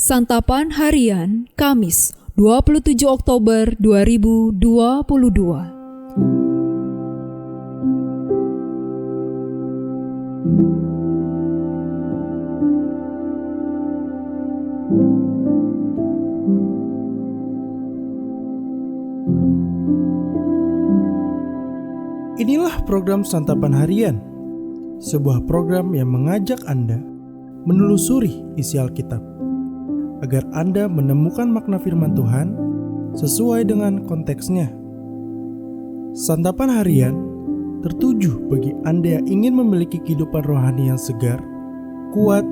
Santapan Harian Kamis 27 Oktober 2022. Inilah program Santapan Harian, sebuah program yang mengajak Anda menelusuri isi Alkitab, agar Anda menemukan makna firman Tuhan sesuai dengan konteksnya. Santapan Harian tertuju bagi Anda yang ingin memiliki kehidupan rohani yang segar, kuat,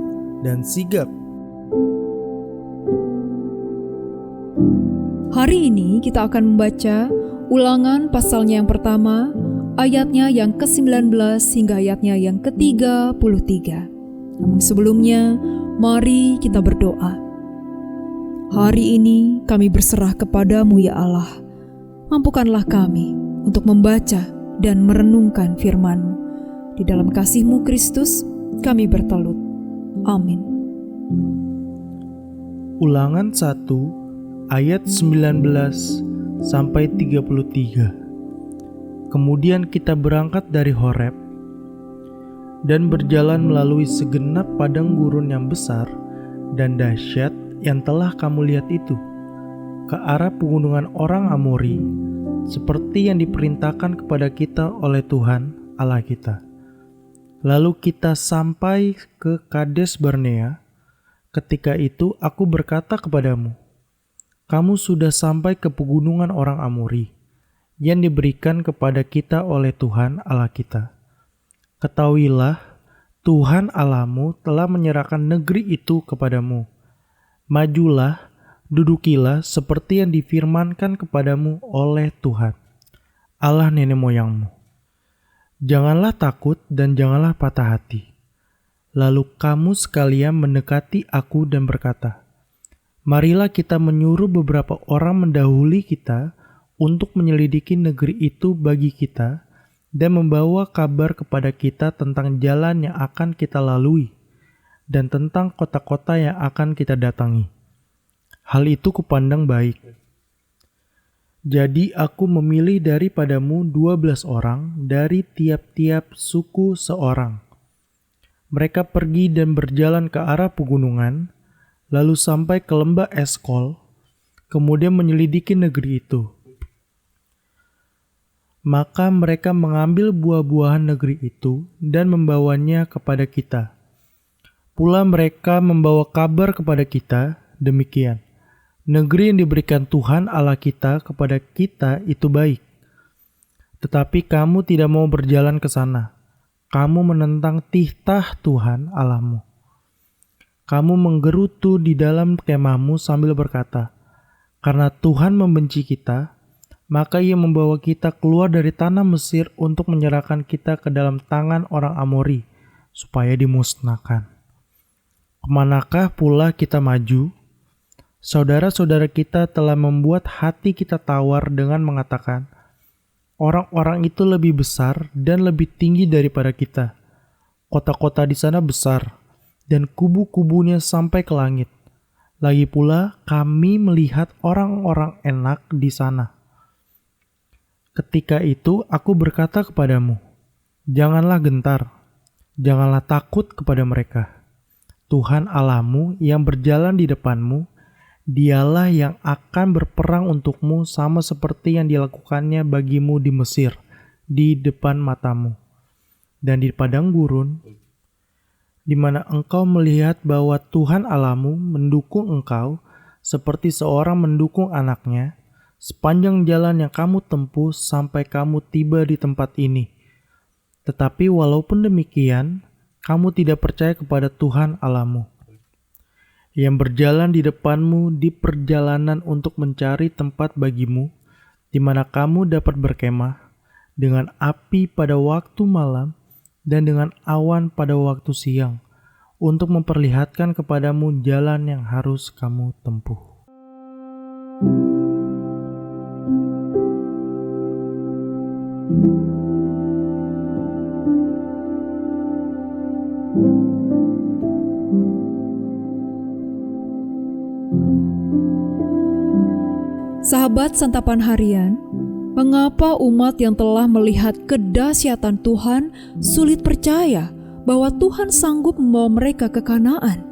dan sigap. Hari ini kita akan membaca Ulangan pasalnya yang pertama, ayatnya yang ke-19 hingga ayatnya yang ke-33. Namun sebelumnya, mari kita berdoa. Hari ini kami berserah kepadamu ya Allah. Mampukanlah kami untuk membaca dan merenungkan firman-Mu. Di dalam kasih-Mu Kristus, kami bertelut. Amin. Ulangan 1 ayat 19 sampai 33. Kemudian kita berangkat dari Horeb dan berjalan melalui segenap padang gurun yang besar dan dahsyat yang telah kamu lihat itu, ke arah pegunungan orang Amori, seperti yang diperintahkan kepada kita oleh Tuhan Allah kita. Lalu kita sampai ke Kades Barnea. Ketika itu aku berkata kepadamu, kamu sudah sampai ke pegunungan orang Amori, yang diberikan kepada kita oleh Tuhan Allah kita. Ketahuilah, Tuhan Allahmu telah menyerahkan negeri itu kepadamu. Majulah, dudukilah seperti yang difirmankan kepadamu oleh Tuhan, Allah nenek moyangmu. Janganlah takut dan janganlah patah hati. Lalu kamu sekalian mendekati aku dan berkata, marilah kita menyuruh beberapa orang mendahului kita untuk menyelidiki negeri itu bagi kita dan membawa kabar kepada kita tentang jalan yang akan kita lalui dan tentang kota-kota yang akan kita datangi. Hal itu kupandang baik. Jadi aku memilih daripadamu 12 orang dari tiap-tiap suku seorang. Mereka pergi dan berjalan ke arah pegunungan, lalu sampai ke lembah Eskol, kemudian menyelidiki negeri itu. Maka mereka mengambil buah-buahan negeri itu dan membawanya kepada kita. Pula mereka membawa kabar kepada kita, demikian. Negeri yang diberikan Tuhan Allah kita kepada kita itu baik. Tetapi kamu tidak mau berjalan ke sana. Kamu menentang titah Tuhan Allahmu. Kamu menggerutu di dalam kemahmu sambil berkata, karena Tuhan membenci kita, maka Ia membawa kita keluar dari tanah Mesir untuk menyerahkan kita ke dalam tangan orang Amori, supaya dimusnahkan. Kemanakah pula kita maju? Saudara-saudara kita telah membuat hati kita tawar dengan mengatakan, orang-orang itu lebih besar dan lebih tinggi daripada kita. Kota-kota di sana besar, dan kubu-kubunya sampai ke langit. Lagi pula kami melihat orang-orang enak di sana. Ketika itu aku berkata kepadamu, janganlah gentar, janganlah takut kepada mereka. Tuhan Allahmu yang berjalan di depanmu, Dialah yang akan berperang untukmu sama seperti yang dilakukannya bagimu di Mesir, di depan matamu. Dan di padang gurun, di mana engkau melihat bahwa Tuhan Allahmu mendukung engkau seperti seorang mendukung anaknya, sepanjang jalan yang kamu tempuh sampai kamu tiba di tempat ini. Tetapi walaupun demikian, kamu tidak percaya kepada Tuhan Allahmu, yang berjalan di depanmu di perjalanan untuk mencari tempat bagimu, di mana kamu dapat berkemah, dengan api pada waktu malam dan dengan awan pada waktu siang, untuk memperlihatkan kepadamu jalan yang harus kamu tempuh. Sahabat Santapan Harian, mengapa umat yang telah melihat kedahsyatan Tuhan sulit percaya bahwa Tuhan sanggup membawa mereka ke Kanaan?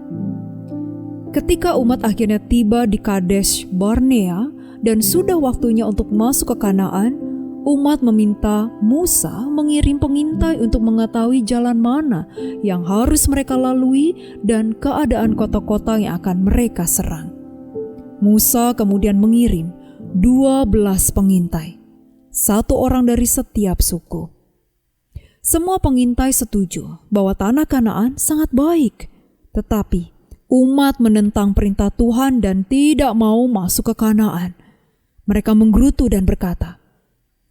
Ketika umat akhirnya tiba di Kadesh Barnea dan sudah waktunya untuk masuk ke Kanaan, umat meminta Musa mengirim pengintai untuk mengetahui jalan mana yang harus mereka lalui dan keadaan kota-kota yang akan mereka serang. Musa kemudian mengirim 12 pengintai, 1 orang dari setiap suku. Semua pengintai setuju bahwa tanah Kanaan sangat baik, tetapi umat menentang perintah Tuhan dan tidak mau masuk ke Kanaan. Mereka menggerutu dan berkata,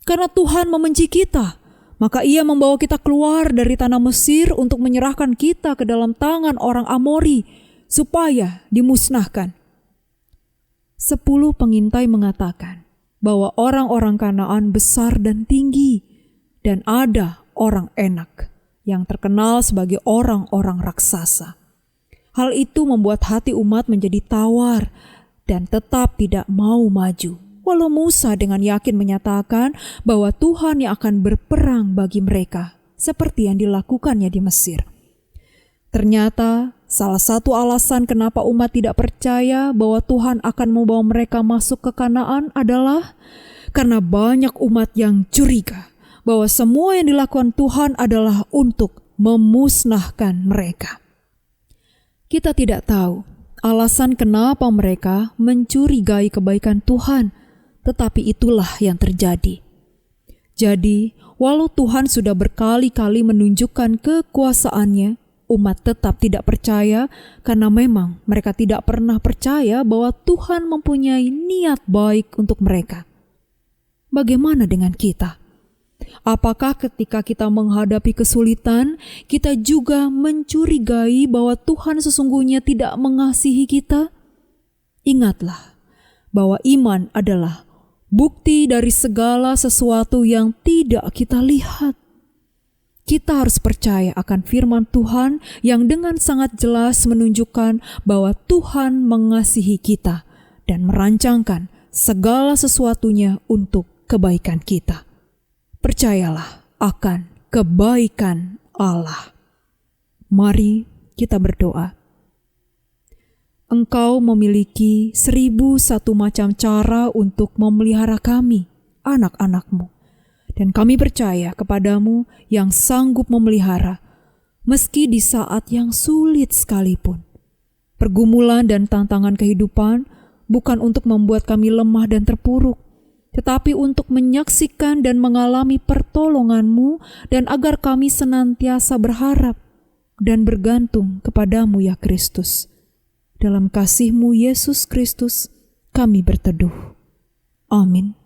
"Karena Tuhan membenci kita, maka Ia membawa kita keluar dari tanah Mesir untuk menyerahkan kita ke dalam tangan orang Amori, supaya dimusnahkan." 10 pengintai mengatakan bahwa orang-orang Kanaan besar dan tinggi, dan ada orang Enak yang terkenal sebagai orang-orang raksasa. Hal itu membuat hati umat menjadi tawar dan tetap tidak mau maju, walau Musa dengan yakin menyatakan bahwa Tuhan yang akan berperang bagi mereka, seperti yang dilakukannya di Mesir. Ternyata salah satu alasan kenapa umat tidak percaya bahwa Tuhan akan membawa mereka masuk ke Kanaan adalah karena banyak umat yang curiga bahwa semua yang dilakukan Tuhan adalah untuk memusnahkan mereka. Kita tidak tahu alasan kenapa mereka mencurigai kebaikan Tuhan, tetapi itulah yang terjadi. Jadi, walau Tuhan sudah berkali-kali menunjukkan kekuasaannya, umat tetap tidak percaya karena memang mereka tidak pernah percaya bahwa Tuhan mempunyai niat baik untuk mereka. Bagaimana dengan kita? Apakah ketika kita menghadapi kesulitan, kita juga mencurigai bahwa Tuhan sesungguhnya tidak mengasihi kita? Ingatlah bahwa iman adalah bukti dari segala sesuatu yang tidak kita lihat. Kita harus percaya akan firman Tuhan yang dengan sangat jelas menunjukkan bahwa Tuhan mengasihi kita dan merancangkan segala sesuatunya untuk kebaikan kita. Percayalah akan kebaikan Allah. Mari kita berdoa. Engkau memiliki 1001 macam cara untuk memelihara kami, anak-anak-Mu. Dan kami percaya kepadamu yang sanggup memelihara, meski di saat yang sulit sekalipun. Pergumulan dan tantangan kehidupan bukan untuk membuat kami lemah dan terpuruk, tetapi untuk menyaksikan dan mengalami pertolongan-Mu dan agar kami senantiasa berharap dan bergantung kepadamu ya Kristus. Dalam kasih-Mu Yesus Kristus, kami berteduh. Amin.